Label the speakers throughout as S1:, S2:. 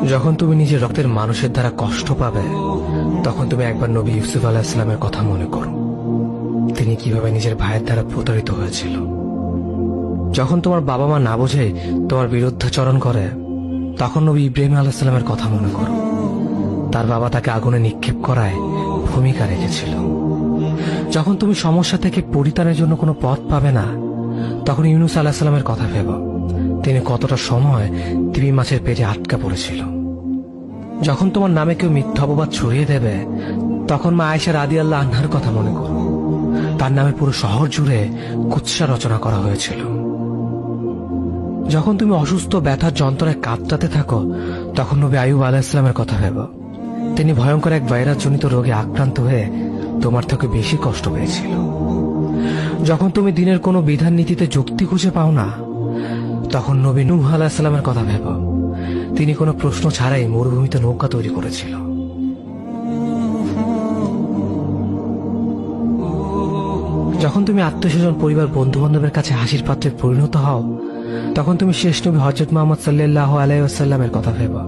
S1: যখন তুমি নিজের রক্তের মানুষের দ্বারা কষ্ট পাবে, তখন তুমি একবার নবী ইউসুফ আলাইহিস সালামের কথা মনে করো। তিনি কিভাবে নিজের ভাইয়ের দ্বারা প্রতারিত হয়েছিল। যখন তোমার বাবা মা না বুঝে তোমার বিরুদ্ধাচরণ করে, তখন নবী ইব্রাহিম আলাইহিস সালামের কথা মনে করো। তার বাবা তাকে আগুনে নিক্ষেপ করায় ভূমিকা রেখেছিল। যখন তুমি সমস্যা থেকে পরিত্রাণের জন্য কোনো পথ পাবে না, তখন ইউনুস আলাইহিস সালামের কথা ভেবো। তিনি কতটা সময় তিমি মাছের পেটে আটকা পড়েছিল। যখন তোমার নামে কেউ মিথ্যা অপবাদ ছড়িয়ে দেবে, তখন মা আয়েশা রাদিয়াল্লাহু আনহার কথা মনে করো। তার নামে পুরো শহর জুড়ে কুৎসা রচনা করা হয়েছিল। যখন তুমি অসুস্থ ব্যথার যন্ত্রণায় কাঁদতে থাকো, তখন নবী আইয়ুব আলাইহিস সালামের কথা ভেবো। তিনি ভয়ঙ্কর এক ভাইরাসজনিত রোগে আক্রান্ত হয়ে তোমার থেকে বেশি কষ্ট পেয়েছিল। যখন তুমি দিনের কোনো বিধান নীতিতে যুক্তি খুঁজে পাও না, তখন নবী নূহ আলাইহিস সালামের কথা ভেবো। তিনি কোনো প্রশ্ন ছাড়াই মরুভূমিতে নৌকা তৈরি করেছিল। যখন তুমি আত্মীয়স্বজন, পরিবার, বন্ধু বান্ধবের কাছে হাসির পাত্রে পরিণত হও, তখন তুমি শেষ নবী হযরত মুহাম্মদ সাল্লাল্লাহু আলাইহি ওয়াসাল্লামের কথা ভেবো।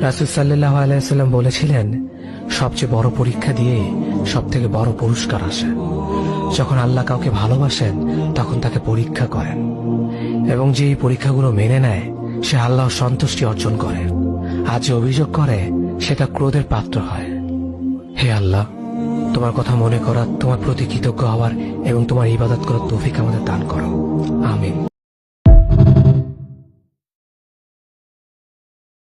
S1: রাসূল সাল্লাল্লাহু আলাইহি ওয়াসাল্লাম বলেছিলেন, সবচেয়ে বড় পরীক্ষা দিয়ে সবথেকে বড় পুরস্কার আসে। যখন আল্লাহ কাউকে ভালোবাসেন, তখন তাকে পরীক্ষা করেন, এবং যে এই পরীক্ষাগুলো মেনে নেয়, সে আল্লাহর সন্তুষ্টি অর্জন করে। আর যে অভিযোগ করে, সেটা ক্রোধের পাত্র হয়। হে আল্লাহ, তোমার কথা মনে করা, তোমার প্রতি কৃতজ্ঞ হওয়ার এবং তোমার ইবাদত করার তৌফিক আমাদের দান করো। আমিন।